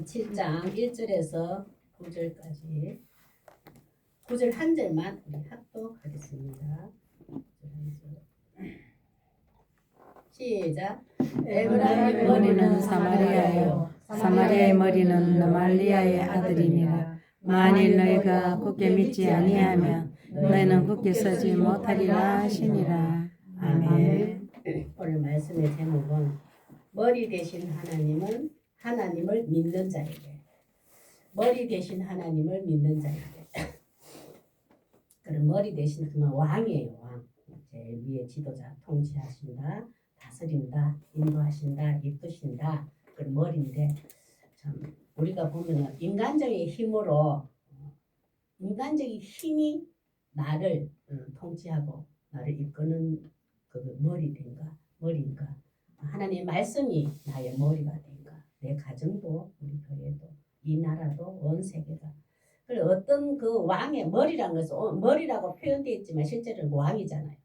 7장 1절에서 9절까지 9절 한 절만 우리 합독하겠습니다. 시작. 에브라임의 머리는 사마리아요 사마리아의 머리는 너말리아의 아들이니라. 만일 너희가 굳게 믿지 아니하면 너희는 굳게 서지 못하리라 하시니라. 아멘. 오늘 말씀의 제목은 머리 대신 하나님은 하나님을 믿는 자에게, 머리 대신 하나님을 믿는 자에게. 그럼 머리 대신 그만 왕이에요. 왕. 제일 위에 지도자, 통치하신다, 다스린다, 인도하신다, 이끄신다. 그런 머리인데 참 우리가 보면은 인간적인 힘으로 인간적인 힘이 나를 통치하고 나를 이끄는 그 머리인가 하나님의 말씀이 나의 머리가 된가. 내 가정도 우리 교회도 이 나라도 온 세계가. 그리고 어떤 그 왕의 머리라는 것은 머리라고 표현되어 있지만 실제로는 왕이잖아요.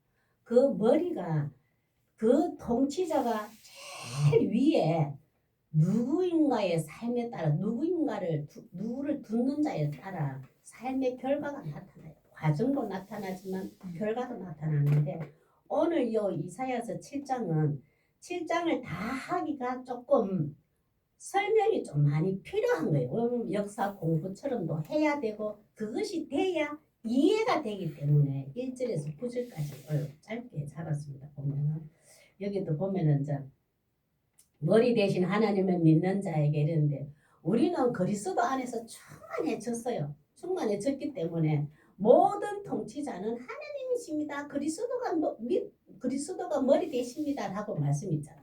그 머리가 그 통치자가 제일 위에 누구인가의 삶에 따라 누구를 듣는 자에 따라 삶의 결과가 나타나요. 과정도 나타나지만 결과도 나타나는데 오늘 이 이사야서 7장을 다 하기가 조금 설명이 좀 많이 필요한 거예요. 역사 공부처럼도 해야 되고 그것이 돼야 이해가 되기 때문에 1절에서 9절까지 짧게 잡았습니다. 보면은 여기도 보면은 이제 머리 대신 하나님을 믿는 자에게 이러는데 우리는 그리스도 안에서 충만해졌어요. 충만해졌기 때문에 모든 통치자는 하나님이십니다. 그리스도가 머리 되십니다라고 말씀 있잖아요.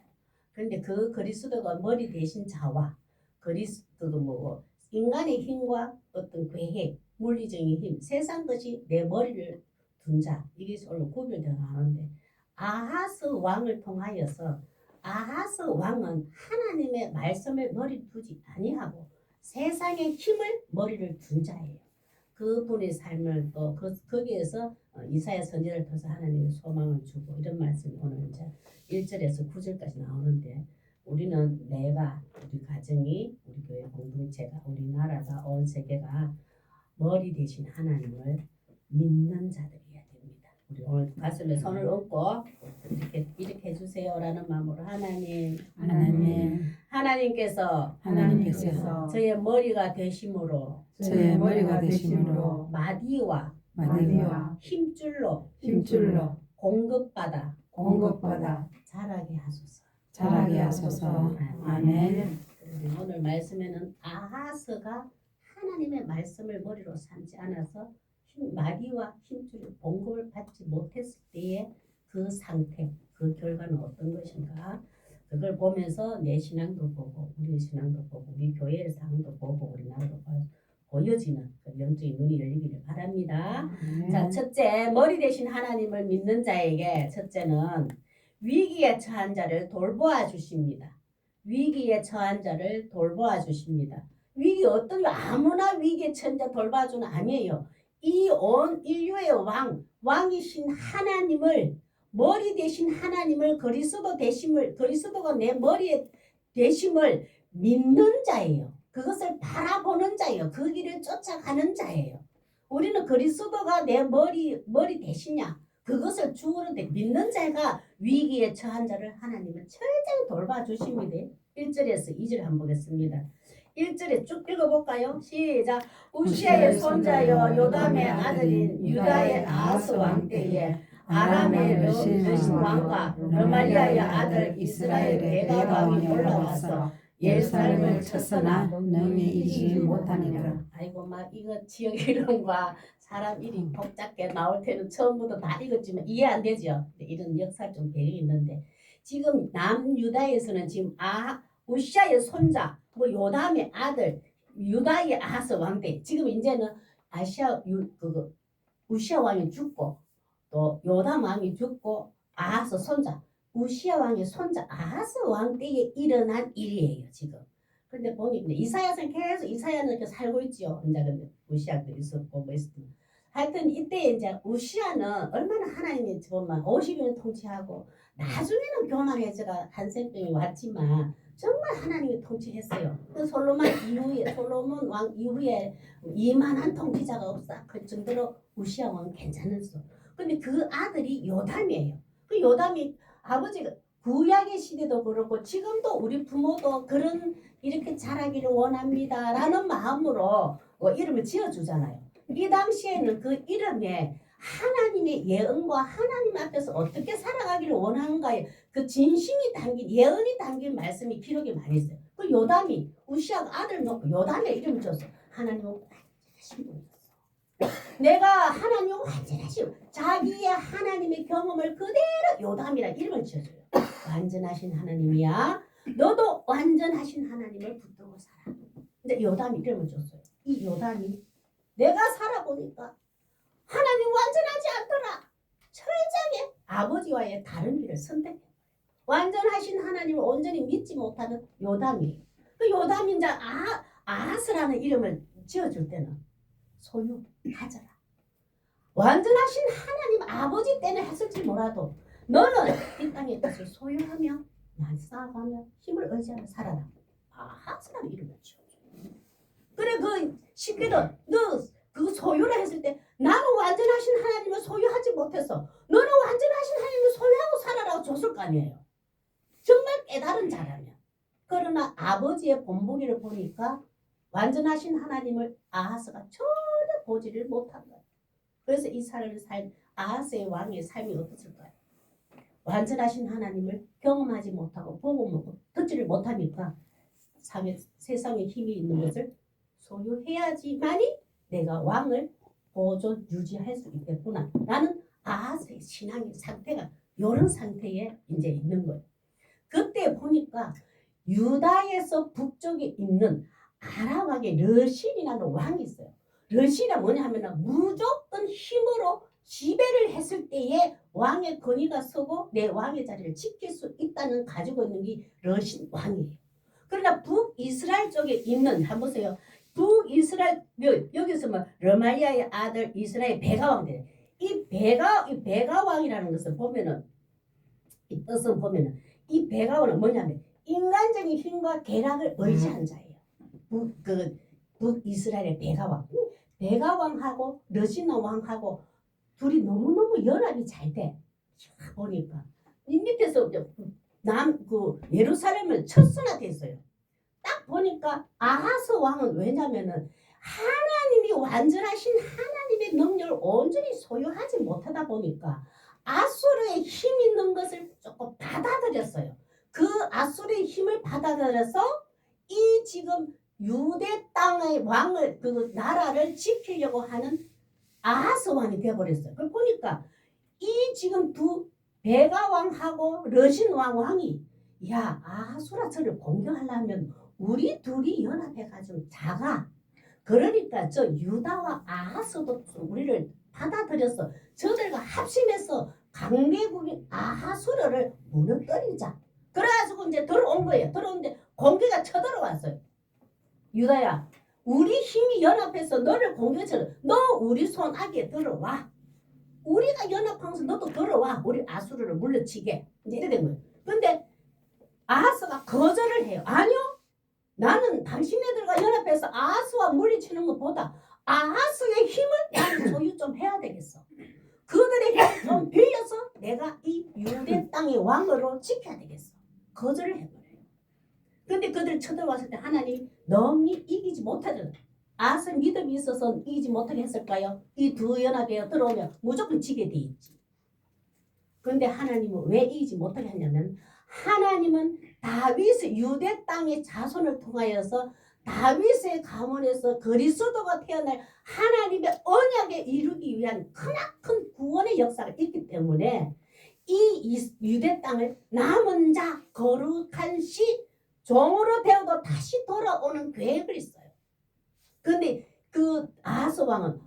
그런데 그 그리스도가 머리 되신 자와 그리스도가 뭐고 인간의 힘과 어떤 계획, 물리적인 힘, 세상 것이 내 머리를 둔 자, 이게 서로 구별되어 나오는데 아하스 왕을 통하여서 아하스 왕은 하나님의 말씀을 머리 두지 아니하고 세상의 힘을 머리를 둔 자예요. 그분의 삶을 또 거기에서 이사야 선지자를 통해서 하나님의 소망을 주고 이런 말씀이 오늘 이제 1절에서 9절까지 나오는데 우리는 내가 우리 가정이 우리 교회 공동체가 우리나라가 온 세계가 머리 대신 하나님을 믿는 자들이어야 됩니다. 우리 오늘 가슴에 손을 얹고 이렇게 해주세요라는 마음으로 하나님께서 저의 머리가 되심으로 마디와 힘줄로 공급받아 자라게 하소서. 아멘. 오늘 말씀에는 아하스가 하나님의 말씀을 머리로 삼지 않아서 마디와 힘줄을 공급을 받지 못했을 때의 그 상태, 그 결과는 어떤 것인가? 그걸 보면서 내 신앙도 보고 우리 신앙도 보고 우리 교회의 상황도 보고 우리나라도 보여지는 그 영적인 눈이 열리기를 바랍니다. 자, 첫째, 머리 대신 하나님을 믿는 자에게 첫째는 위기에 처한 자를 돌보아 주십니다. 위기에 처한 자를 돌보아 주십니다. 위기 어떤 아무나 위기에 처한 자 돌봐주는 아니에요. 이 온 인류의 왕이신 하나님을 머리 대신 하나님을 그리스도가 내 머리에 되심을 믿는 자예요. 그것을 바라보는 자예요. 그 길을 쫓아가는 자예요. 우리는 그리스도가 내 머리 되시냐 그것을 주어로 믿는 자가 위기에 처한 자를 하나님은 철저히 돌봐주십니다. 1절에서 2절 한번 보겠습니다. 1절에 쭉 읽어볼까요? 시작. 우시아의 손자여 요담의 아들인 유다의 아하스 왕 때에 아람의 르신 왕과 르말리아의 아들 이스라엘 대가 왕이 올라와서 예루살렘을 쳤으나 능히 이기지 못하니라. 아이고 막 이거 지역 이름과 사람 이름이 복잡하게 나올 때는 처음부터 다 읽었지만 이해 안 되죠. 이런 역사 좀 배경이 있는데 지금 남유다에서는 지금 우시아의 손자 요담의 아들 유다의 아하스 왕 때 지금 이제는 우시아 왕이 죽고 또 요담 왕이 죽고 아하스 손자 우시아 왕의 손자 아하스 왕 때에 일어난 일이에요 지금. 그런데 보니 이사야는 계속 이사야는 이렇게 살고 있지요. 이제 근데 우시아도 있었고 뭐 있었던. 하여튼 이때 이제 우시아는 얼마나 하나님이 보면 50년 통치하고 나중에는 교만해져가 한센병이 왔지만 정말 하나님이 통치했어요. 그 솔로몬 왕 이후에 이만한 통치자가 없어. 그 정도로 우시아 왕은 괜찮았어. 근데 그 아들이 요담이에요. 그 요담이 아버지가 구약의 시대도 그렇고 지금도 우리 부모도 그런 이렇게 자라기를 원합니다라는 마음으로 이름을 지어주잖아요. 이 당시에는 그 이름에 하나님의 예언과 하나님 앞에서 어떻게 살아가기를 원하는가에 그 진심이 담긴 예언이 담긴 말씀이 기록이 많이 있어요. 그 요담이 우시아가 아들 놓고 요담의 이름을 줬어. 하나님은 완전하신 분이었어. 내가 하나님은 완전하신 자기의 하나님의 경험을 그대로 요담이라 이름을 지어줘요. 완전하신 하나님이야. 너도 완전하신 하나님을 붙들고 살아. 근데 요담이 이름을 줬어요. 이 요담이 내가 살아보니까 하나님 완전하지 않더라. 철저하게 아버지와의 다른 길을 선택해. 완전하신 하나님을 온전히 믿지 못하는 요담이에요. 그 요담이 이제 아하스라는 이름을 지어줄 때는 소유 가져라. 완전하신 하나님 아버지 때는 했을지 몰라도 너는 이 땅의 것을 소유하며 난 쌓아가며 힘을 의지하며 살아라. 아하스라는 이름을 지어줘. 그래 그 쉽게도 너 그 소유를 했을 때 나는 완전하신 하나님을 소유하지 못했어. 너는 완전하신 하나님을 소유하고 살아라고 줬을 거 아니에요. 정말 깨달은 자라면. 그러나 아버지의 본보기를 보니까 완전하신 하나님을 아하스가 전혀 보지를 못한 거예요. 그래서 이 사람의 아하스의 왕의 삶이 어땠을까요? 완전하신 하나님을 경험하지 못하고 보고 듣지를 못하니까 세상에 힘이 있는 것을 소유해야지만이 내가 왕을 보존 유지할 수 있겠구나. 나는 아하스의 신앙의 상태가 이런 상태에 이제 있는 거예요. 그때 보니까 유다에서 북쪽에 있는 아람 왕의 르신이라는 왕이 있어요. 르신이 뭐냐면은 무조건 힘으로 지배를 했을 때에 왕의 권위가 서고 내 왕의 자리를 지킬 수 있다는 가지고 있는 게 르신 왕이에요. 그러나 북이스라엘 쪽에 있는 한번 보세요. 북이스라엘 여기서 뭐 르마리아의 아들 이스라엘 베가왕들 이 베가왕이라는 것을 보면은 이 뜻을 보면은 이 베가왕은 뭐냐면 인간적인 힘과 계략을 의지한 자예요. 북이스라엘의 베가왕하고 르시나 왕하고 둘이 너무너무 연합이 잘 돼. 보니까 이 밑에서 예루살렘을 쳤으나 됐어요. 딱 보니까 아하스 왕은 왜냐면은 하나님이 완전하신 하나님의 능력을 온전히 소유하지 못하다 보니까 아수르의 힘 있는 것을 조금 받아들였어요. 그 아수르의 힘을 받아들여서 이 지금 유대 땅의 왕을 그 나라를 지키려고 하는 아하스 왕이 되어버렸어요. 그걸 보니까 이 지금 두 베가 왕하고 르신 왕이 야 아하수라 저를 공격하려면 우리 둘이 연합해가지고 작아. 그러니까 저 유다와 아하스도 우리를 받아들여서 저들과 합심해서 강대국인 아하수르를 무너뜨리자. 그래가지고 이제 들어온 거예요. 들어오는데 공개가 쳐들어왔어요. 유다야, 우리 힘이 연합해서 너를 공격해서 너 우리 손아귀에 들어와. 우리가 연합하면서 너도 들어와. 우리 아수르를 물러치게. 이제 이래 된 거예요. 근데 아하스가 거절을 해요. 아니요. 나는 당신네들과 연합해서 아하스와 물리치는 것보다 아하스의 힘을 나는 소유 좀 해야 되겠어. 그들의 힘을 좀 빌려서 내가 이 유대 땅의 왕으로 지켜야 되겠어. 거절을 해버려요. 근데 그들 쳐들어왔을 때 하나님이 너무 이기지 못하잖아요. 아하스 믿음이 있어서 이기지 못하게 했을까요? 이 두 연합에 들어오면 무조건 지게 돼 있지. 근데 하나님은 왜 이기지 못하게 했냐면 하나님은 다윗의 유대 땅의 자손을 통하여서 다윗의 가문에서 그리스도가 태어날 하나님의 언약에 이루기 위한 크나큰 구원의 역사가 있기 때문에 이 유대 땅을 남은 자 거룩한 시 종으로 되어도 다시 돌아오는 계획을 있어요. 근데 그 아하스 왕은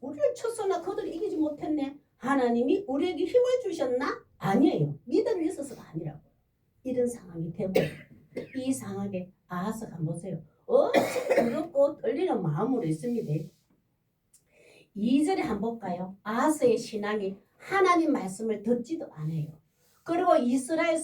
우리를 쳤으나 그들이 이기지 못했네. 하나님이 우리에게 힘을 주셨나? 아니에요. 믿음이 있어서가 아니라고. 이런 상황이 되고 이 상황에 아하스가 보세요. 엄청 두렵고 떨리는 마음으로 있습니다. 2절에 한번 볼까요? 아하스의 신앙이 하나님 말씀을 듣지도 않아요. 그리고 이사야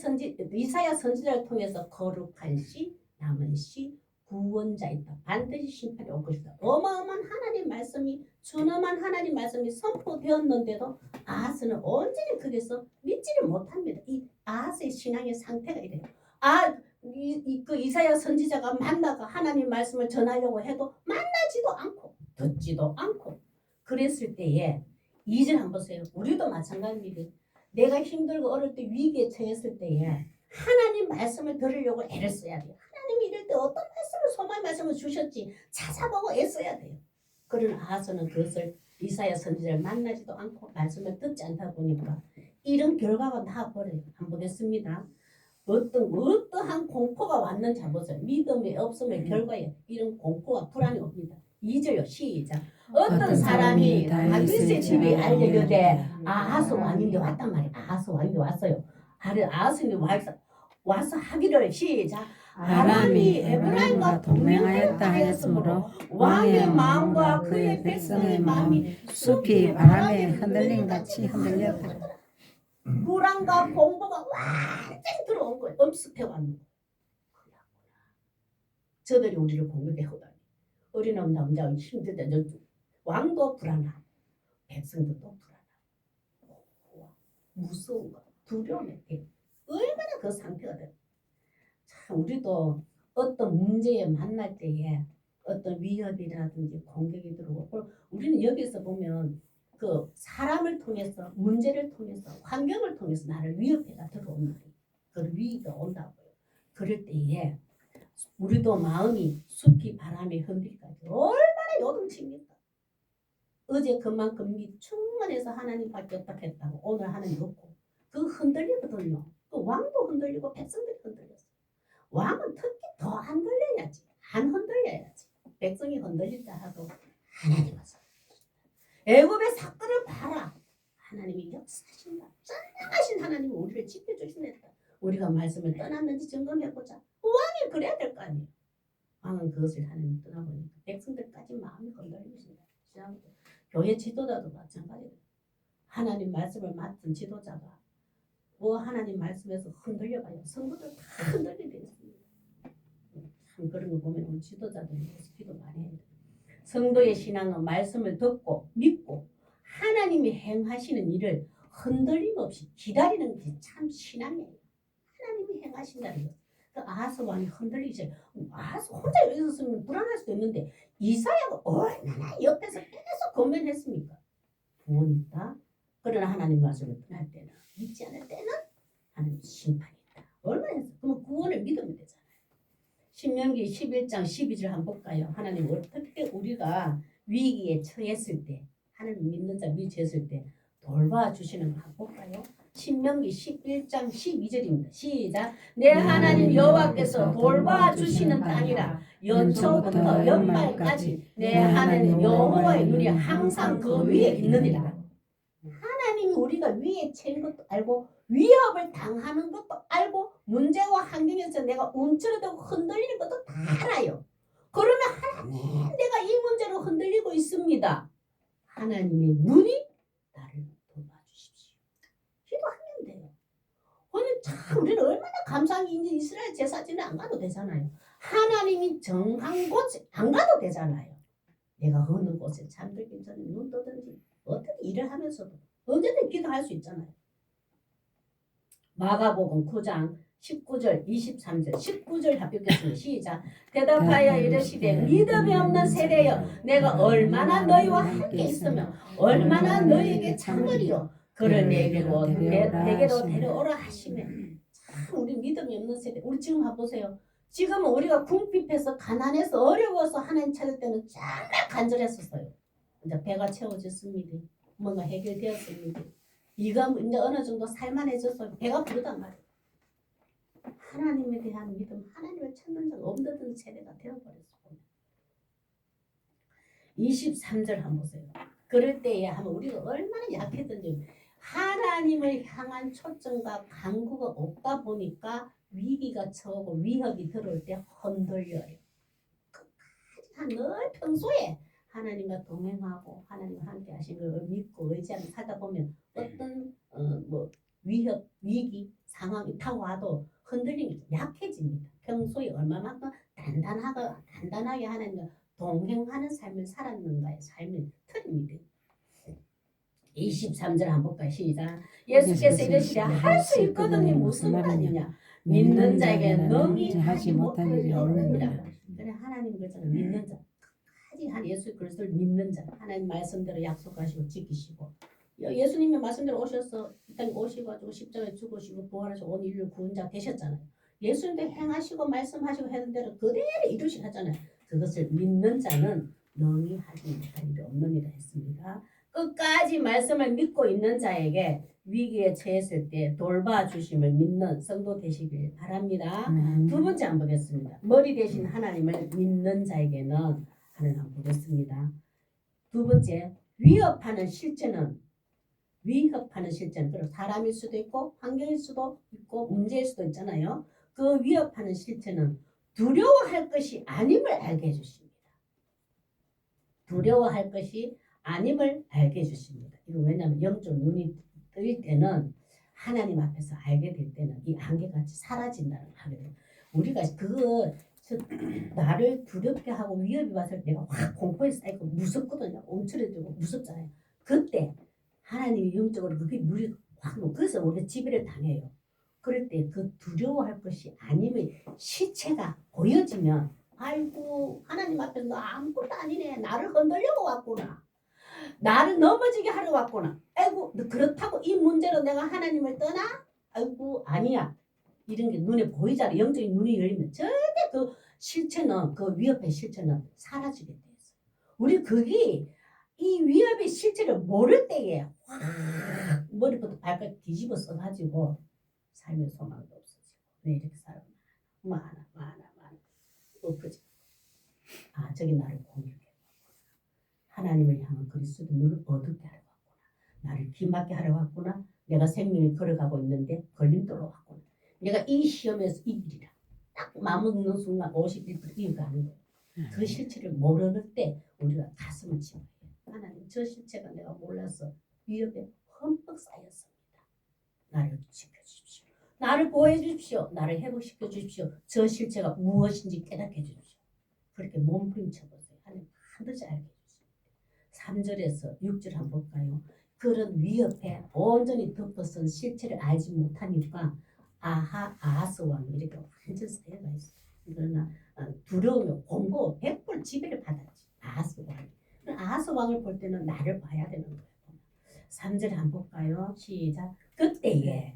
선지자를 통해서 거룩한 씨, 남은 씨, 구원자 있다. 반드시 심판이 올 것이다. 어마어마한 하나님 말씀이 준엄한 하나님 말씀이 선포되었는데도 아하스는 온전히 거기서 믿지를 못합니다. 이 아하스의 신앙의 상태가 이래요. 그 이사야 선지자가 만나가 하나님 말씀을 전하려고 해도 만나지도 않고 듣지도 않고 그랬을 때에 2절 한번 보세요. 우리도 마찬가지입니다. 내가 힘들고 어릴 때 위기에 처했을 때에 하나님 말씀을 들으려고 애를 써야 돼요. 하나님이 이럴 때 어떤 말씀을 소망의 말씀을 주셨지 찾아보고 애써야 돼요. 그러나 아하스는 그것을 이사야 선지자를 만나지도 않고 말씀을 듣지 않다 보니까 이런 결과가 나와버려요. 한번 보겠습니다. 어떠한 공포가 왔는지 한번 보세요. 믿음이 없음의 결과에 이런 공포와 불안이 옵니다. 2절요. 시작. 어떤 사람이 다윗의 집에 알려주되 아하스 왕인데 왔단 말이에요. 아하스 왕인데 왔어요. 아하스는 와서 하기를 시작. 아람이 에브라임과 동맹하였다 하였으므로 왕의 마음과 그의 백성의 마음이 숲이 바람에 흔들림 같이 흔들렸더라. 불안과 공포가 완전히 들어온 거예요. 엄습해 왔는 거예요. 저들이 우리를 공격해 오다니. 어린 남자가 힘들다. 왕도 불안하고 백성들도 불안하고 무서운 거, 두려움에 얼마나 그 상태가 돼요. 참 우리도 어떤 문제에 만날 때에 어떤 위협이라든지 공격이 들어오고 우리는 여기서 보면 그 사람을 통해서 문제를 통해서 환경을 통해서 나를 위협해가 들어오는 그런 위기가 온다고요. 그럴 때에 우리도 마음이 숲이 바람에 흔들까지 얼마나 요동칩니까? 어제 그만큼 충만해서 하나님밖에 없다 했다고 오늘 하나님 없고 그 흔들리거든요. 그 왕도 흔들리고 백성들이 흔들렸어요. 왕은 특히 더 안 흔들려야지. 안 흔들려야지. 백성이 흔들린다 하도 하나님은 애굽의 사건을 봐라. 하나님이 역사하신다. 짠하신 하나님이 우리를 지켜주신다. 우리가 말씀을 떠났는지 점검해보자. 왕이 그래야 될 거 아니에요. 왕은 그것을 하나님 떠나보니까 백성들까지 마음이 흔들리신다. 교회 지도자도 마찬가지예요. 하나님 말씀을 맡은 지도자가 하나님 말씀에서 흔들려가요. 성도들 다 흔들리게 있습니다. 참 그런 거 보면 우리 지도자들이 기도 많이 해요. 성도의 신앙은 말씀을 듣고 믿고 하나님이 행하시는 일을 흔들림 없이 기다리는 게 참 신앙이에요. 하나님이 행하신다는 거. 그 아하스 왕이 흔들리죠. 아하스 혼자 여기 있었으면 불안할 수도 있는데 이사야가 얼마나 옆에서 계속 권면했습니까? 구원이 있다. 그러나 하나님 말씀을 떠날 때는 믿지 않을 때는 하나님 심판이 있다. 얼마나 했어? 그러면 구원을 믿으면 되잖아요. 신명기 11장 12절 한번 볼까요? 하나님 어떻게 우리가 위기에 처했을 때 하나님 믿는 자 위치했을 때 돌봐주시는 거 한번 볼까요? 신명기 11장 12절입니다. 시작. 내 하나님 여호와께서 돌봐주시는 땅이라 연초부터 연말까지 내 하나님 여호와의 눈이 항상 그 위에 있느니라. 하나님이 우리가 위에 처한 것도 알고 위협을 당하는 것도 알고 문제와 환경에서 내가 움츠러들고 흔들리는 것도 다 알아요. 그러면 하나님 내가 이 문제로 흔들리고 있습니다. 하나님의 눈이 나를 돌봐주십시오. 기도하면 돼요. 오늘 참 우리는 얼마나 감사한 이제 이스라엘 제사지는 안 가도 되잖아요. 하나님이 정한 곳에 안 가도 되잖아요. 내가 어느 곳에 잠들기 전에 눈 뜨든지 어떻게 일을 하면서도 언제든 기도할 수 있잖아요. 마가복음 9장 19절 23절 19절 합격했습니다. 시작. 대답하여 이르시되 믿음이 없는 세대여 내가 얼마나 너희와 함께 있으며 얼마나 너희에게 참으리요. 그를 내게로 데려오라 하시면 참 우리 믿음이 없는 세대. 우리 지금 가보세요. 지금은 우리가 궁핍해서 가난해서 어려워서 하나님 찾을 때는 정말 간절했었어요. 이제 배가 채워졌습니다. 뭔가 해결되었습니다. 이가 이제 어느 정도 살만해져서 배가 부르단 말이에요. 하나님에 대한 믿음, 하나님을 찾는 자가 없는 세대가 되어버렸어요. 23절 한번 보세요. 그럴 때에 하면 우리가 얼마나 약했던지 하나님을 향한 초점과 간구가 없다 보니까 위기가 처오고 위협이 들어올 때 흔들려요. 늘 평소에 하나님과 동행하고 하나님과 함께 하신 걸 믿고 의지하며 살다 보면 어떤 위협, 위기 상황이 타와도 흔들림이 약해집니다. 평소에 얼마만큼 단단하게 하나님과 동행하는 삶을 살았는가의 삶의 틀입니다. 23절 한번 볼까요? 시작. 예수께서 이르시되 할 수 있거든이 무슨 말이냐? 믿는 자에게 능히 하지 못할 일이 없느니라. 그래 하나님 그잖아요. 믿는 자. 끝까지 한 예수 그리스도를 믿는 자. 하나님 말씀대로 약속하시고 지키시고. 예수님의 말씀대로 오셔서 이 땅에 오셔가지고 십자가에 죽으시고 부활하시고 온 인류 구원자 되셨잖아요. 예수님도 행하시고 말씀하시고 하는 대로 그대로 이루시잖아요. 그것을 믿는 자는 능히 하지 못할 일이 없느니라 했습니다. 끝까지 말씀을 믿고 있는 자에게 위기에 처했을 때 돌봐주심을 믿는 성도 되시길 바랍니다. 두 번째 한번 보겠습니다. 머리 대신 하나님을 믿는 자에게는 하나님 한번 보겠습니다. 두 번째, 위협하는 실체는 그럼 사람일 수도 있고 환경일 수도 있고 문제일 수도 있잖아요. 그 위협하는 실체는 두려워할 것이 아님을 알게 해주십니다. 두려워할 것이 아님을 알게 해주십니다. 이거 왜냐하면 영적 눈이 뜨일 때는 하나님 앞에서 알게 될 때는 이 안개같이 사라진다는 하게 돼요. 우리가 그거 나를 두렵게 하고 위협이 왔을 때 내가 확 공포에 쌓이고 무섭거든요. 움츠러들고 무섭잖아요. 그때 하나님이 영적으로 그게 물이 확 그래서 우리가 지배를 당해요. 그럴 때 그 두려워할 것이 아님의 시체가 보여지면 아이고 하나님 앞에서 너 아무것도 아니네. 나를 흔들려고 왔구나. 나를 넘어지게 하러 왔구나. 아이고 그렇다고 이 문제로 내가 하나님을 떠나? 아이고 아니야. 이런 게 눈에 보이잖아. 영적인 눈이 열리면 절대 그 실체는 그 위협의 실체는 사라지게 돼 있어요. 우리 그게 이 위협의 실체를 모를 때에 확 머리부터 발까지 뒤집어 써가지고 삶의 소망도 없어지고 왜 이렇게 살아? 많아 엎어지고 아 저기 나를 공격해 하나님을 향한 그리스도 눈을 어둡게 하려 왔구나. 나를 기막게 하려 왔구나. 내가 생명을 걸어가고 있는데 걸림돌로 왔구나. 내가 이 시험에서 이기리라. 딱 마음먹는 순간 51% 이겨가는 거예요. 그 실체를 모르는 때 우리가 가슴을 치고 하나님 저 실체가 내가 몰라서 위협에 흠뻑 쌓였습니다. 나를 지켜주십시오. 나를 보호해 주십시오. 나를 회복시켜 주십시오. 저 실체가 무엇인지 깨닫게 해주십시오. 그렇게 몸부림쳐보세요. 하나님 반드시 알게 해주십니다. 3절에서 6절 한번 볼까요? 그런 위협에 온전히 덮어선 실체를 알지 못하니까 아하스 왕이 이렇게 완전 쌓여가 있어요. 그러나 두려우며 공고 100% 지배를 받았지. 아하스 왕이. 아하스 왕을 볼 때는 나를 봐야 되는 거예요. 3절 한번 볼까요? 시작. 그때에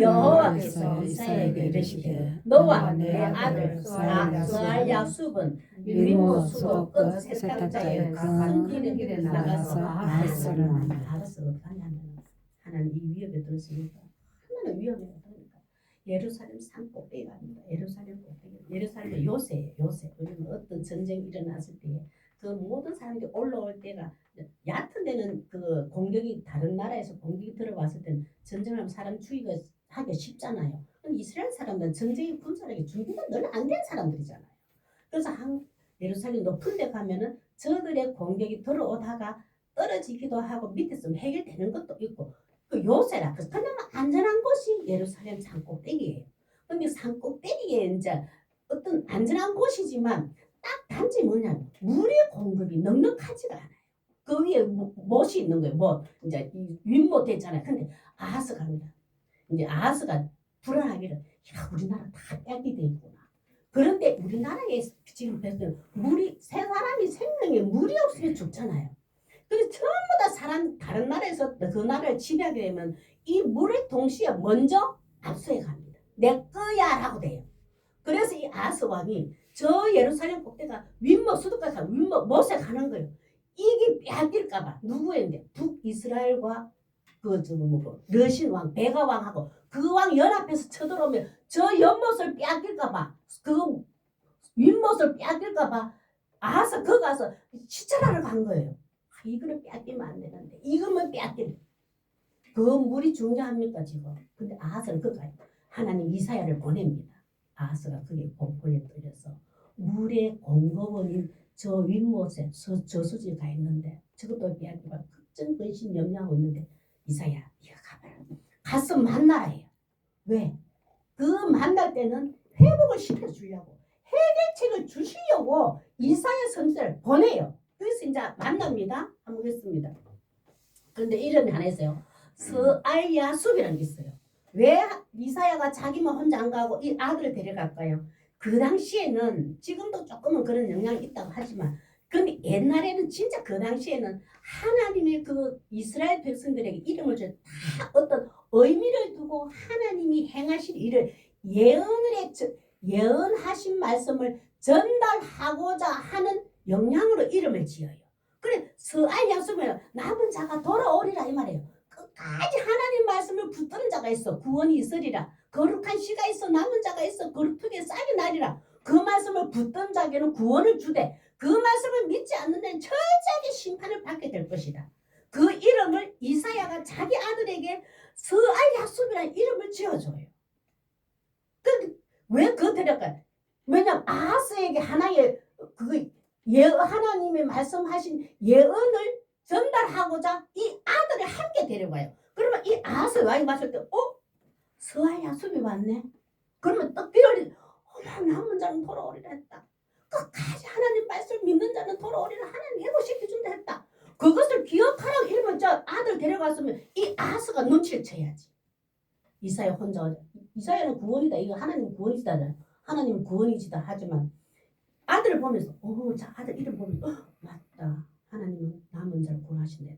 여호와께서 이사야에게 이르시되 너와 내 아들 스알 야숲은 윗모 수도 끝 세탁자의 큰 길에 나가서 아하스를 만나. 아하스가 어떠냐면 하나님 이 위협에 들었으니까 하나는 위험해요. 그러니까 예루살렘 산 꼭대기 갑니다. 예루살렘 꼭대기. 예루살렘 요새예요. 요새. 왜냐면 어떤 전쟁이 일어났을 때에 그 모든 사람들이 올라올 때가 얕은 데는 그 공격이 다른 나라에서 공격이 들어왔을 때는 전쟁하면 사람 죽이기가 하기 쉽잖아요. 근데 이스라엘 사람들은 전쟁이 군사력이 준비가 늘 안 된 사람들이잖아요. 그래서 예루살렘 높은 데 가면은 저들의 공격이 들어오다가 떨어지기도 하고 밑에서 해결되는 것도 있고 그 요새라 그냥 안전한 곳이 예루살렘 산 꼭대기예요. 근데 산 꼭대기에 이제 어떤 안전한 곳이지만 딱 단지 뭐냐면 물의 공급이 넉넉하지가 않아요. 그 위에 못이 있는 거예요. 뭐 이제 윗못 됐잖아요. 근데 아하스가 합니다. 이제 아하스가 불안하기를 야 우리나라 다 뺏기 돼 있구나. 그런데 우리나라에 지금 보면 물이 세 사람이 생명에 물이 없으면 죽잖아요. 그래서 전부 다 사람 다른 나라에서 그 나라를 지배하게 되면 이 물을 동시에 먼저 압수해 갑니다. 내 거야라고 돼요. 그래서 이 아하스 왕이 저 예루살렘 꼭대가 윗못 수도까지 윗못 못에 가는 거예요. 이게 빼앗길까봐 누구인데 북이스라엘과 러신 왕 베가 왕하고 그 왕 연합해서 쳐들어오면 저 연못을 빼앗길까봐 그 윗못을 빼앗길까봐 아하스 거 가서 시찰하러 간 거예요. 이거는 빼앗기면 안 되는데 이것만 빼앗기는 그 물이 중요합니까 지금? 근데 아하스는 그거예요. 하나님 이사야를 보냅니다. 아하스가 그게 공포에 떨려서 물의 공급원인 저 윗못에 저수지에 가 있는데 저것도 빼앗기고 걱정 근심 염려하고 있는데 이사야 네가 가봐라. 가서 만나야 해요. 왜? 그 만날 때는 회복을 시켜주려고 해결책을 주시려고 이사야 선지자를 보내요. 그래서 이제 만납니다. 한번 보겠습니다. 그런데 이름이 하나 있어요. 스알야숲이라는 게 있어요. 왜 이사야가 자기만 혼자 안 가고 이 아들을 데려갈까요? 그 당시에는 지금도 조금은 그런 영향이 있다고 하지만 근데 옛날에는 진짜 그 당시에는 하나님의 그 이스라엘 백성들에게 이름을 줘 다 어떤 의미를 두고 하나님이 행하실 일을 예언하신 말씀을 전달하고자 하는 영향으로 이름을 지어요. 그래 스알 약속은 남은 자가 돌아오리라 이 말이에요. 끝까지 하나님 말씀을 붙드는 자가 있어 구원이 있으리라. 거룩한 씨가 있어 남은 자가 있어 거룩하게 싹이 나리라. 그 말씀을 붙든 자에게는 구원을 주되 그 말씀을 믿지 않는 데는 철저하게 심판을 받게 될 것이다. 그 이름을 이사야가 자기 아들에게 스알 약속이라는 이름을 지어줘요. 왜 그거 데려가요? 왜냐면 아하스에게 하나의 하나님의 말씀하신 예언을 전달하고자 이 아들을 함께 데려가요. 그러면 이 아하스 왕이 봤을 때 스알 약속이 왔네. 그러면 떡비를 남은 자는 돌아오리라 했다. 끝까지 하나님 말씀을 믿는 자는 돌아오리라 하나님 회복시켜준다 했다. 그것을 기억하라고 이러면 저 아들 데려갔으면 이 아하스가 눈치를 채야지. 이사야 혼자 이사야는 구원이다. 이거 하나님 구원이시다. 하나님 구원이시다 하지만 아들을 보면서 저 아들 이름 보면서 맞다. 하나님은 남은 자를 구원하신다.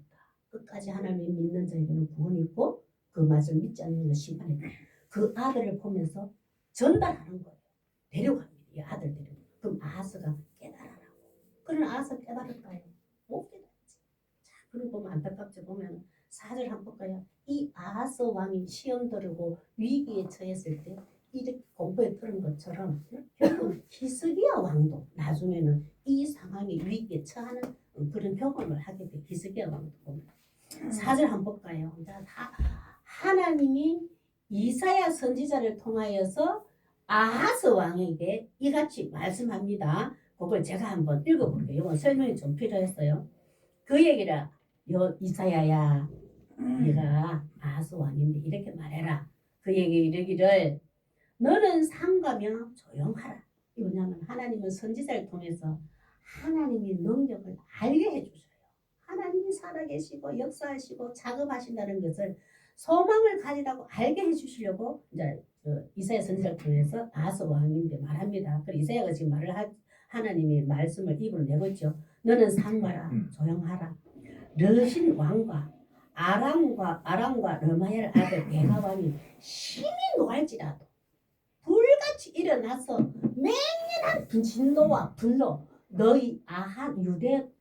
끝까지 하나님을 믿는 자에게는 구원이 있고 그 말씀을 믿지 않는 자는 심판이 있다. 그 아들을 보면서 전달하는 거예요. 데려갑니다. 이 아들 데려가. 그럼 아하스가 깨달아라고. 그런 아하스가 깨달을까요? 못 깨달았지. 자, 그런 거 보면 안타깝지. 보면 4절 한번 볼까요? 이 아하스 왕이 시험 들고 위기에 처했을 때 이렇게 공부에 들은 것처럼 결국 히스기야 왕도 나중에는 이 상황이 위기에 처하는 그런 경험을 하게 돼. 히스기야 왕도 보면 4절 한번 볼까요? 하나님이 이사야 선지자를 통하여서 아하스 왕에게 이같이 말씀합니다. 그걸 제가 한번 읽어볼게요. 이건 설명이 좀 필요했어요. 그 얘기를 이사야야 네가 아하스 왕인데 이렇게 말해라. 그 얘기 이르기를 너는 삼가며 조용하라. 왜냐하면 하나님은 선지자를 통해서 하나님의 능력을 알게 해주셔요. 하나님이 살아계시고 역사하시고 작업하신다는 것을 소망을 가지라고 알게 해주시려고 이제 이사야 선지자를 통해서 아하스 왕인데 말합니다. 그래서 이사야가 지금 하나님이 말씀을 입으로 내고 있죠. 너는 삼가라 조용하라. 르신 왕과 아람과 르마야의 아들 베가 왕이 심히 노할지라도 불같이 일어나서 맹렬한 진노와 분노 너희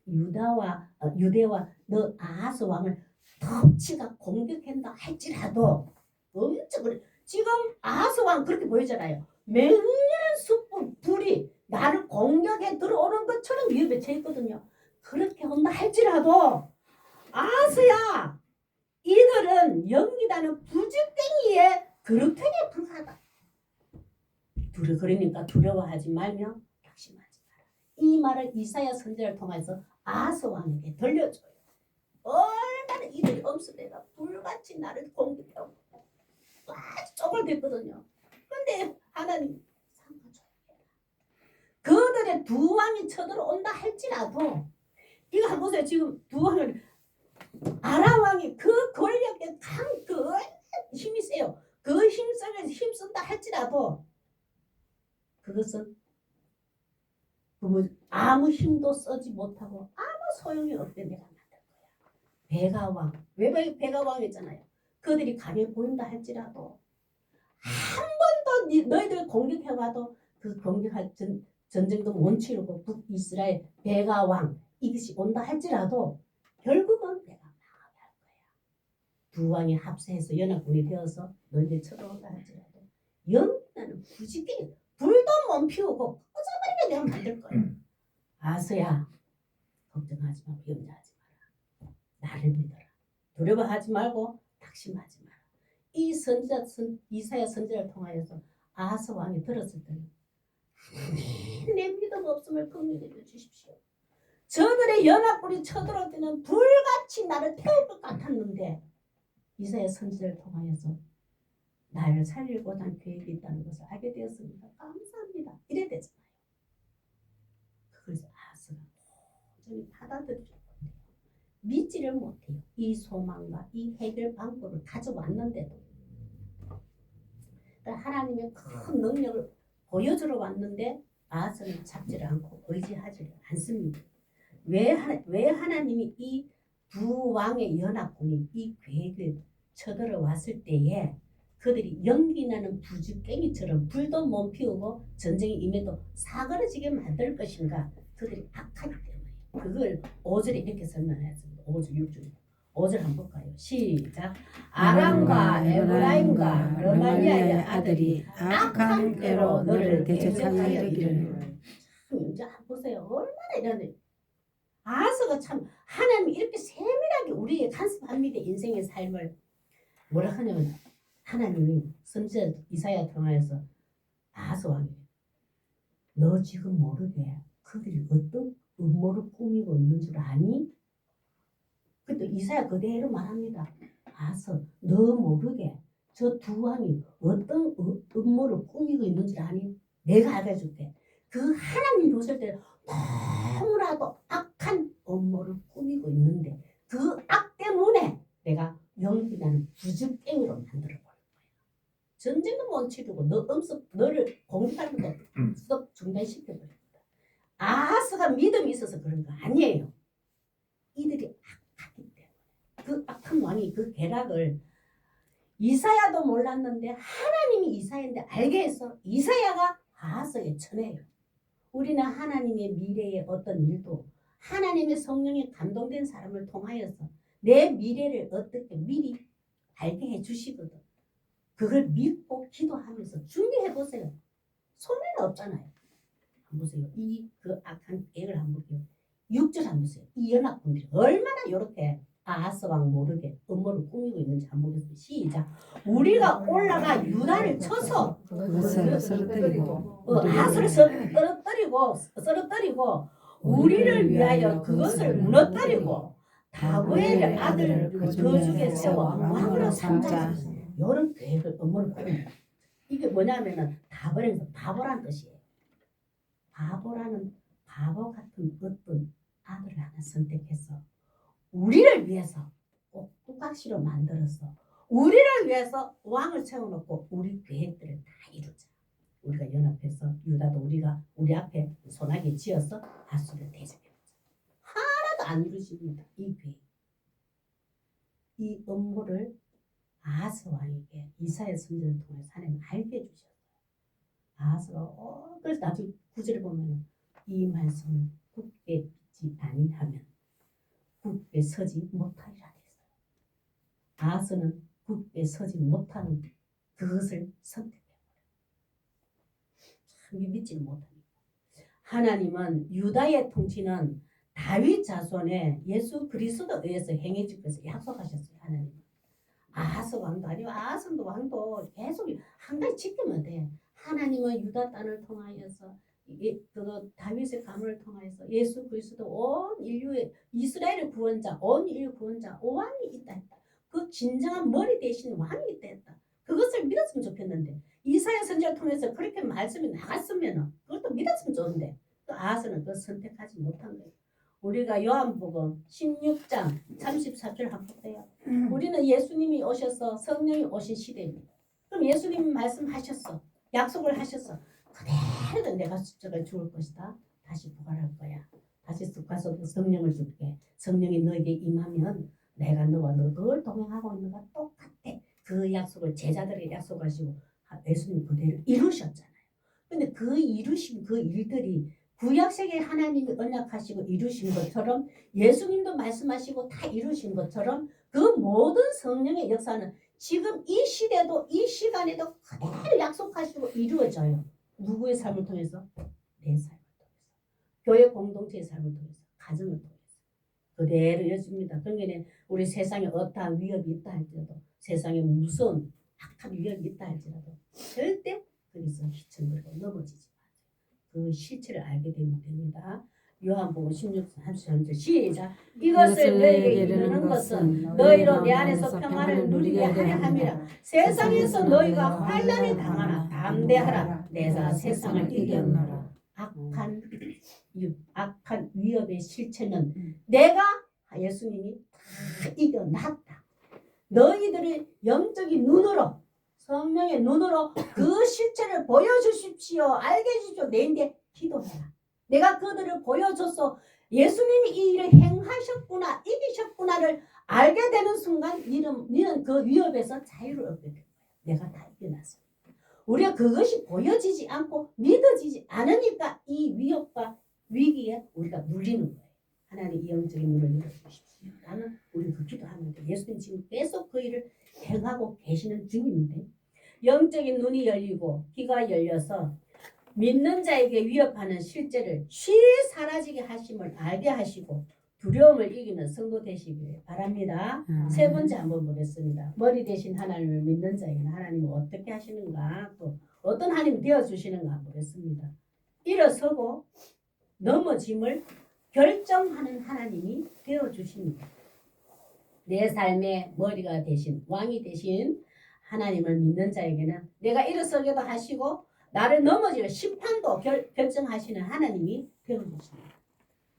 유대와 너 아하스 왕을 덮치가 공격한다 할지라도 엄청 그래. 지금 아하스 왕 그렇게 보이잖아요. 맹렬한 숯불 불이 나를 공격해 들어오는 것처럼 위협에 처해 있거든요. 그렇게 한다 할지라도 아하스야 이들은 연기다는 부직갱이의 그릇탱이에 불과하다. 그러니까 두려워하지 말며 낙심하지 마라. 이 말을 이사야 선지자를 통해서 아하스 왕에게 들려줘요. 얼마나 이들이 엄습해가 불같이 나를 공격하고 아주 쪼글댔거든요. 근데 하나님 삼가줘야 그들의 두 왕이 쳐들어온다 할지라도 이거 한번 보세요. 지금 두 왕을 아람 왕이 그 권력에 그 힘이 세요. 그 힘쓴다 할지라도 그것은 아무 힘도 쓰지 못하고 아무 소용이 없게 내가 만들 거야. 베가왕 왜 베가왕이잖아요. 그들이 강해 보인다 할지라도 한 번도 너희들 공격해봐도 그 공격할 전쟁도 못 치르고 북이스라엘 베가왕 이것이 온다 할지라도 결국은 내가 망하게 할 거야. 두 왕이 합세해서 연합군이 되어서 너희들 쳐들어온다 할지라도 영나는 부지게 불도 못 피우고 꺼져버리게 내가 만들 거야. 아하스야 걱정하지 말고 염려하지 마라. 나를 믿어라. 두려워하지 말고 낙심하지 마라. 이 이사야 선지자를 통하여서 아하스 왕이 들었을 때는 내 믿음 없음을 긍휼히 여겨 주십시오. 저들의 연합군이 쳐들어올 때는 불같이 나를 태울 것 같았는데 이사야 선지자를 통하여서 나를 살리고자 하는 계획이 있다는 것을 알게 되었습니다. 감사합니다. 이래 되잖아요. 그걸 아하스가 도저히 받아들이지 못해요. 믿지를 못해요. 이 소망과 이 해결 방법을 가져왔는데도 하나님의 큰 능력을 보여주러 왔는데 아하스는 잡지를 않고 의지하지 않습니다. 왜 하나님이 이 두 왕의 연합군이 이 계획을 쳐들어왔을 때에 그들이 연기나는 부주깽이처럼 불도 못 피우고 전쟁이 임해도 사그러지게 만들 것인가? 그들이 악하기 때문에 그걸 5절에 이렇게 설명했습니다. 5절 6절 5절 한번 볼까요? 시작. 아람과 에브라임과 르말리아의 아들이 악한 꾀로 너를 대적하여 이르기를. 이제 보세요. 얼마나 이러네. 아하스가 참 하나님이 이렇게 세밀하게 우리에게 간섭합니다. 인생의 삶을. 뭐라 하냐면 하나님이 선지자 이사야 통하여서 아하스 왕이 너 지금 모르게 그들이 어떤 음모를 꾸미고 있는 줄 아니? 그때 이사야 그대로 말합니다. 아하스 너 모르게 저 두 왕이 어떤 음모를 꾸미고 있는 줄 아니? 내가 알려줄게. 그 하나님 보실 때 너무나도 악한 음모를 꾸미고 있는데 그 악 때문에 내가 연기나는 부주깽이로 만들어 버릴 거야. 전쟁도 못 치르고 너를 공격하는 거 수업 중단시켜 버릴 거야. 아하스가 믿음이 있어서 그런 거 아니에요. 이들이 악하기 때문에 그 악한 왕이 그 계략을 이사야도 몰랐는데 하나님이 이사야인데 알게 해서 이사야가 아하스에게 전해요. 우리는 하나님의 미래의 어떤 일도 하나님의 성령에 감동된 사람을 통하여서 내 미래를 어떻게 미리 알게 해주시거든. 그걸 믿고 기도하면서 준비해 보세요. 손해는 없잖아요. 한번 보세요. 그 악한 계획을 한번 보세요. 6절 한번 보세요. 이 연합군들이 얼마나 이렇게 아하스 왕 모르게 음모를 꾸미고 있는지 한번 보겠습니다. 시작. 우리가 올라가 유다를 쳐서 그것을 쓰러뜨리고 아하스를 쓰러뜨리고 우리를 위하여 그것을 무너뜨리고 다윗의 아들을 그 저주에 세워 왕으로 삼자. 이런 계획을 음모를 꾸립니다. 이게 뭐냐면은 다버려서 바보란 뜻이에요. 바보라는 바보 같은 어떤 아들을 하나 선택해서 우리를 위해서 꼭두각시로 만들어서 우리를 위해서 왕을 세워놓고 우리 계획들을 다 이루자. 우리가 연합해서 유다도 우리 앞에 소나기 지어서 아수를 대적해보자. 하나도 안 이루십니다. 이 계획. 이 음모를 아하스 왕에게 이사야 선지자를 통해서 하나님 알게 해주셨어요. 아하스가 그래서 나중에 구절을 보면 이 말씀을 굳게 믿지 아니하면 굳게 서지 못하리라 했어요. 아하스는 굳게 서지 못하는 그것을 선택해버려요. 참 믿지 못합니다. 하나님은 유다의 통치는 다윗 자손의 예수 그리스도에 의해서 행해질 것을 약속하셨어요. 하나님은. 아하스 왕도 아니고 아하스도 왕도 계속 한 가지 지키면 돼. 하나님은 유다 땅을 통하여서 그 다윗의 가문을 통하여서 예수 그리스도 온 인류의 이스라엘의 구원자, 온 인류 구원자, 왕이 있다 했다. 그 진정한 머리 대신 왕이 있다 했다. 그것을 믿었으면 좋겠는데 이사야 선지자를 통해서 그렇게 말씀이 나갔으면 그것도 믿었으면 좋은데 또 아하스는 그걸 선택하지 못한 거예요. 우리가 요한복음 16장 34절 한번 볼게요. 우리는 예수님이 오셔서 성령이 오신 시대입니다. 그럼 예수님이 말씀하셨어. 약속을 하셨어. 그대로 내가 십자가에 죽을 것이다. 다시 부활할 거야. 다시 쑥 가서 성령을 줄게. 성령이 너에게 임하면 내가 너와 늘 동행하고 있는 것과 똑같아. 그 약속을 제자들에게 약속하시고 예수님 그대로 이루셨잖아요. 근데 그 이루신 그 일들이 구약세계 하나님이 언약하시고 이루신 것처럼 예수님도 말씀하시고 다 이루신 것처럼 그 모든 성령의 역사는 지금 이 시대도 이 시간에도 그대로 약속하시고 이루어져요. 누구의 삶을 통해서? 내 삶을 통해서. 교회 공동체의 삶을 통해서. 가정을 통해서. 그대로 이어집니다. 그러니까 우리 세상에 어떠한 위협이 있다 할지라도 세상에 무서운 악한 위협이 있다 할지라도 절대 거기서 휘청거리고 넘어지지 마세요. 그 실체를 알게 되면 됩니다. 요한복음 16, 33절 시작. 이것을 너에게 이르는 것은 너희로 내 안에서 평안을 누리게 하려 함이라. 세상에서 너희가 환난을 당하나 담대하라. 내가 세상을 이겼노라. 악한 위협의 실체는 내가 예수님이 다 이겨놨다. 너희들이 영적인 눈으로 성령의 눈으로 그 실체를 보여주십시오. 알게 해주십시오. 내인데 기도해라. 내가 그들을 보여줘서 예수님이 이 일을 행하셨구나, 이기셨구나를 알게 되는 순간 너는 그 위협에서 자유를 얻게 된 거야. 내가 다 이겨놨어. 우리가 그것이 보여지지 않고 믿어지지 않으니까 이 위협과 위기에 우리가 눌리는 거예요. 하나님 이 영적인 눈을 열어주십시오. 나는 우리 그 기도하는데 예수님 지금 계속 그 일을 행하고 계시는 중입니다. 영적인 눈이 열리고 귀가 열려서 믿는 자에게 위협하는 실제를 쉬이 사라지게 하심을 알게 하시고 두려움을 이기는 성도 되시길 바랍니다. 세 번째 한번 보겠습니다. 머리 대신 하나님을 믿는 자에게는 하나님은 어떻게 하시는가, 또 어떤 하나님 되어주시는가 보겠습니다. 일어서고 넘어짐을 결정하는 하나님이 되어주십니다. 내 삶의 머리가 되신, 왕이 되신 하나님을 믿는 자에게는 내가 일어서기도 하시고 나를 넘어질 심판도 결정하시는 하나님이 되어주십니다.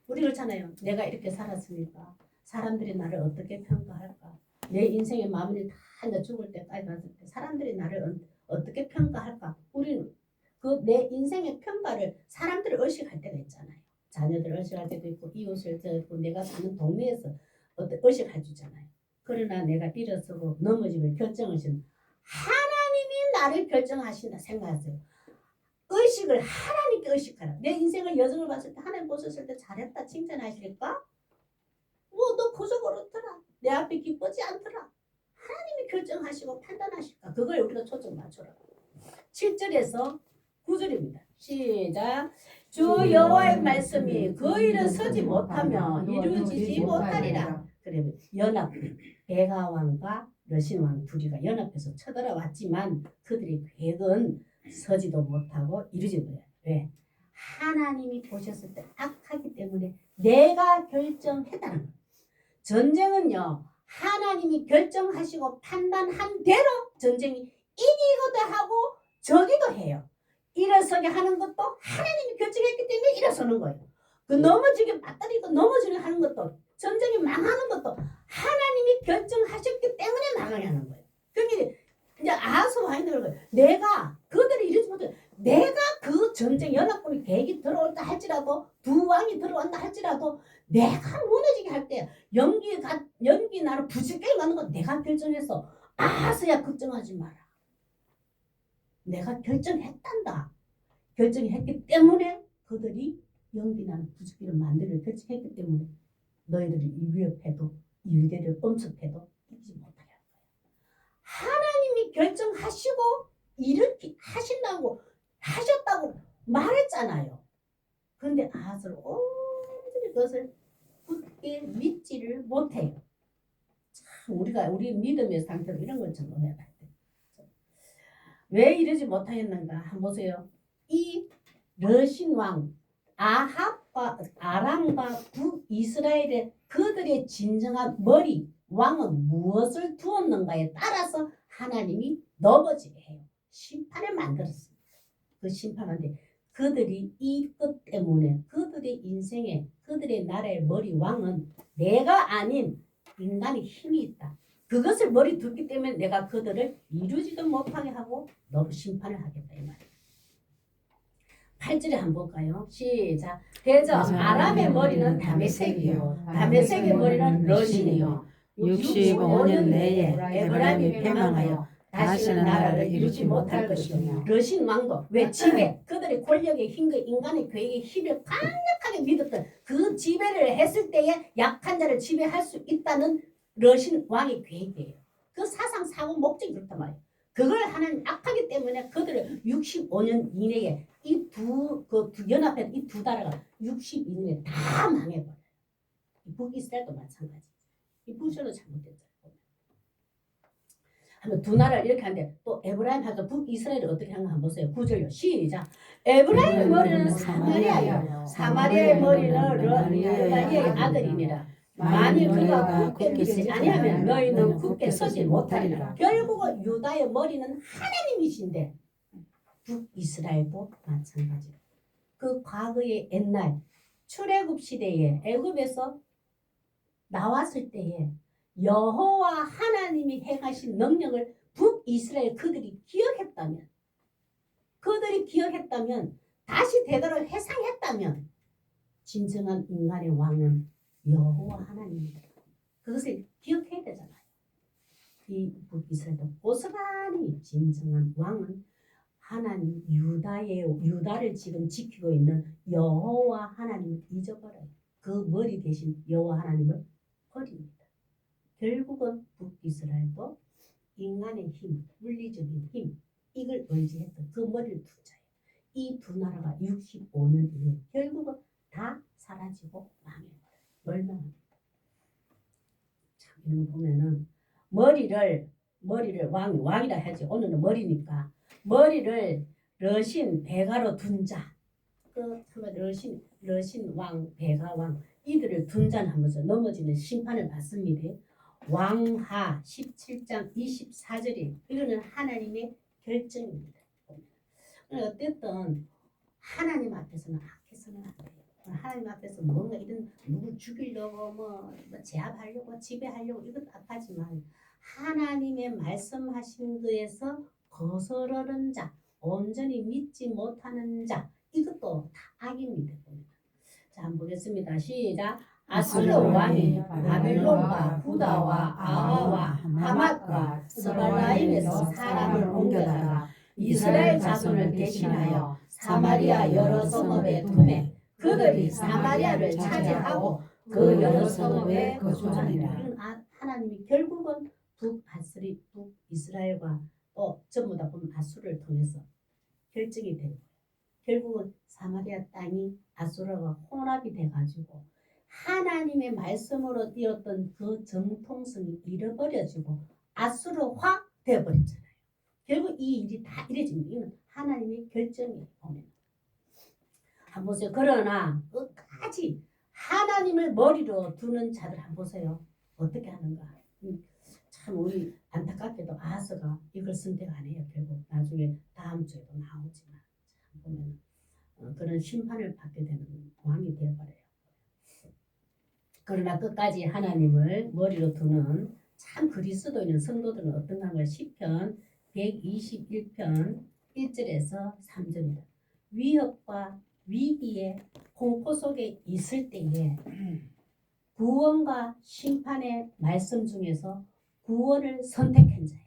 우리 그렇잖아요. 내가 이렇게 살았으니까 사람들이 나를 어떻게 평가할까? 내 인생의 마무리 다 나 죽을 때까지 갔을 때 사람들이 나를 어떻게 평가할까? 우리는 그 내 인생의 평가를 사람들을 의식할 때가 있잖아요. 자녀들 의식할 때도 있고 이웃을 의식하고 내가 사는 동네에서 의식해 주잖아요. 그러나 내가 일어서고 넘어짐을 결정하신 하나님이 나를 결정하신다 생각하세요. 의식을 하나님께 의식하라. 내 인생을 여정을 봤을 때 하나님 보셨을 때 잘했다 칭찬하실까? 너 그저 그렇더라. 내 앞에 기쁘지 않더라. 하나님이 결정하시고 판단하실까? 그걸 우리가 초점 맞춰라. 7절에서 9절입니다. 시작. 주 여호와의 말씀이 그 일은 서지 못하며 이루어지지 못하리라. 그래 연합 베가 왕과 러신 왕 둘이가 연합해서 쳐들어왔지만 그들의 계획은 서지도 못하고 이루지 못해요. 왜? 하나님이 보셨을 때 악하기 때문에 내가 결정했다는 거예요. 전쟁은요. 하나님이 결정하시고 판단한 대로 전쟁이 이기기도 하고 저기도 해요. 일어서게 하는 것도 하나님이 결정했기 때문에 일어서는 거예요. 그 넘어지게 맞다리고 넘어지게 하는 것도 전쟁이 망하는 것도 하나님이 결정하셨기 때문에 망하게 하는 거예요. 그게 이제 아하스 왕이 되는 거예요. 내가 그들이 이러지 못해. 내가 그 전쟁 연합군이 계획이 들어올다 할지라도 두 왕이 들어온다 할지라도 내가 무너지게 할 때 연기 나를 부질게 가는 거 내가 결정했어. 아하스야 걱정하지 마라. 내가 결정했단다. 결정했기 때문에 그들이 연기 나는 부질기를 만들어 결정했기 때문에 너희들이 위협해도 일대를 엄습해도 이기지 못하게 할 거야. 하나님이 결정하시고 이렇게 하셨다고 말했잖아요. 그런데 아하스는 온전히 그것을 굳게 믿지를 못해요. 참 우리 믿음의 상태로 이런 걸 점검해야 돼. 왜 이러지 못하였는가 한번 보세요. 이 러신 왕 아합과 아람과 북이스라엘의 그들의 진정한 머리 왕은 무엇을 두었는가에 따라서 하나님이 넘어지게 해요. 심판을 만들었습니다. 그 심판한테 그들이 이 것 때문에 그들의 인생에 그들의 나라의 머리 왕은 내가 아닌 인간의 힘이 있다. 그것을 머리 두기 때문에 내가 그들을 이루지도 못하게 하고 너무 심판을 하겠다 이 말이에요. 8절에 한번 볼까요? 시작. 대저 아람의 머리는 다메섹이요 다메섹의 머리는 러신이요 65년 내에 에브라임이 패망하여 다시는 나라를 이루지 못할 것이며 러신 왕도 왜 지배 그들의 권력의 힘과 인간의 계획의 힘을 강력하게 믿었던 그 지배를 했을 때에 약한 자를 지배할 수 있다는 러신 왕의 계획이에요. 그 사상 사고 목적이 그렇단 말이에요. 그걸 하나님 악하기 때문에 그들을 65년 이내에 이 두 연합해 이 두 나라가 62년에 다 망해버려요. 북이스라엘도 마찬가지. 이 부셔도 잘못됐죠. 하면 두 나라를 이렇게 하는데 또 에브라임하고 북이스라엘을 어떻게 하는가 한번 보세요. 9절요. 시작. 에브라임의 머리는 사마리아요. 사마리아의 머리는 르다리의 아들이니라. 만일 그가 굳게 믿지 아니하면 너희는 굳게 서지 못하리라. 결국은 유다의 머리는 하나님이신데 북이스라엘도 마찬가지로 그 과거의 옛날 출애굽 시대에 애굽에서 나왔을 때에 여호와 하나님이 행하신 능력을 북이스라엘 그들이 기억했다면 다시 되도록 회상했다면 진정한 인간의 왕은 여호와 하나님입니다. 그것을 기억해야 되잖아요. 이 북이스라엘도 고스란히 진정한 왕은 하나님 유다를 지금 지키고 있는 여호와 하나님을 잊어버려요. 그 머리 대신 여호와 하나님을 버립니다. 결국은 북이스라엘도 인간의 힘, 물리적인 힘 이걸 의지했던 그 머리를 둔 자예요. 이 두 나라가 65년 이후에 결국은 다 사라지고 망해버려요. 멸망합니다. 참 이런 거 보면은 머리를 왕이라 하지. 오늘은 머리니까 머리를 러신 베가로 둔 자. 그 러신 왕 베가 왕 이들을 둔 자는 하면서 넘어지는 심판을 받습니다. 왕하 17장 24절이 이거는 하나님의 결정입니다. 어쨌든 하나님 앞에서는 악해서는 안 돼요. 하나님 앞에서 뭔가 이런 누구 죽이려고 뭐 제압하려고 지배하려고 이것도 악하지만 하나님의 말씀하신 것에서 거스르는 자, 온전히 믿지 못하는 자 이것도 다 악입니다. 자, 한번 보겠습니다. 시작. 아수르 왕이 바벨론과 후다와 아와와 하맛과 스발라임에서 사람을 옮겨다가 이스라엘 자손을 대신하여 사마리아 여러 성읍에 두매 그들이 사마리아를 차지하고 그 여러 성읍에 거주하니라. 하나님이 결국은 북이스라엘과 또 전부 다 보면 아수르를 통해서 결정이 되고 결국은 사마리아 땅이 아수르와 혼합이 돼가지고 하나님의 말씀으로 띄었던 그 정통성이 잃어버려지고 아수르화 되어버렸잖아요. 결국 이 일이 다 이래집니다. 이건 하나님의 결정이에요. 보면. 한번 보세요. 그러나 끝까지 하나님을 머리로 두는 자들 한번 보세요. 어떻게 하는가. 참 우리 안타깝게도 아하스가 이걸 선택 안 해요. 결국 나중에 다음 주에도 나오지만 참 보면 그런 심판을 받게 되는 왕이 되어버려요. 그러나 끝까지 하나님을 머리로 두는 참 그리스도인은 성도들은 어떤가 하면 시편 121편 1절에서 3절이다. 위협과 위기의 공포 속에 있을 때에 구원과 심판의 말씀 중에서 구원을 선택한 자예요.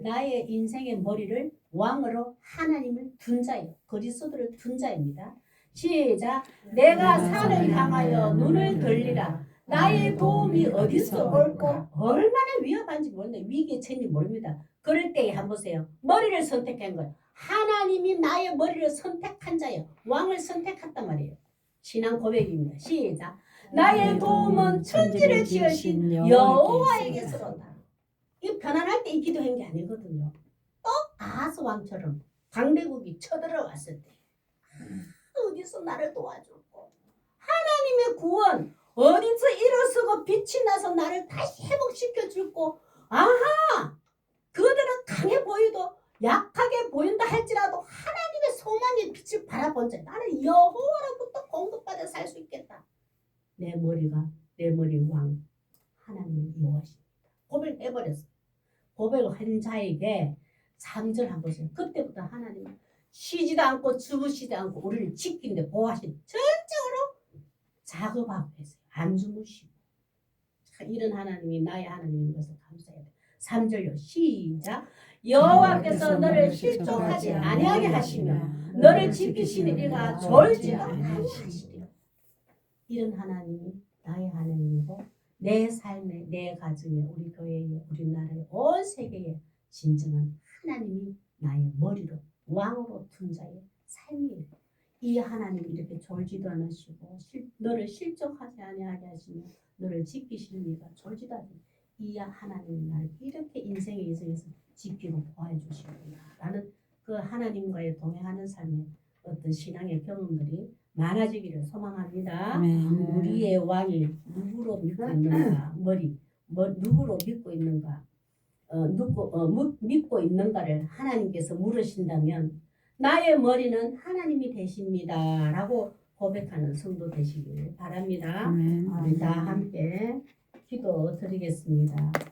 나의 인생의 머리를 왕으로 하나님을 둔 자예요. 그리스도를 둔 자입니다. 시작. 내가 산을 향하여 눈을 들리라. 나의 도움이 어디서 올고 얼마나 위험한지 모르는데 위기에 처한지 모릅니다. 그럴 때에 한번 보세요. 머리를 선택한 거예요. 하나님이 나의 머리를 선택한 자예요. 왕을 선택했단 말이에요. 신앙 고백입니다. 시작. 나의 도움은 천지를 지으신 여호와에게서로다. 이 편안할 때 이 기도한 게 아니거든요. 또 아하스 왕처럼 강대국이 쳐들어왔을 때 어디서 나를 도와줄고 하나님의 구원 어디서 일어서고 빛이 나서 나를 다시 회복시켜줄고 아하 그들은 강해 보이도 약하게 보인다 할지라도 하나님의 소망의 빛을 바라본 자 나는 여호와로부터 공급받아 살 수 있겠다. 내 머리 왕 하나님의 여호와십니다. 고백해버렸어요. 고백을 한 자에게 3절 한번 보세요. 그때부터 하나님은 쉬지도 않고 주무시지도 않고 우리를 지키는데 보호하신 전적으로 작업하고 계세요. 안 주무시고 이런 하나님이 나의 하나님인 것을 감사해야 돼. 3절요. 시작. 여호와께서 너를 실족하지 아니하게 하시며 너를 지키시는 이가 졸지도 아니하시리라. 이런 하나님이 나의 하나님이고 내 삶에 내 가정에 우리 교회에 우리 나라에 온 세계에 진정한 하나님이 나의 머리로 왕으로 둔 자의 삶이에요. 이 하나님이 이렇게 졸지도 않으시고 너를 실족하지 아니하게 하시며 너를 지키시는 이가 졸지도 않으시고 이 하나님이 나를 이렇게 인생의 이정에서 지키고 보호해 주시구나 라는 그 하나님과의 동행하는 삶의 어떤 신앙의 경험들이 많아지기를 소망합니다. 아멘. 우리의 왕이 누구로 믿고 있는가? 누구로 믿고 있는가? 믿고 있는가를 하나님께서 물으신다면 나의 머리는 하나님이 되십니다 라고 고백하는 성도 되시길 바랍니다. 아멘. 우리 다 함께 기도 드리겠습니다.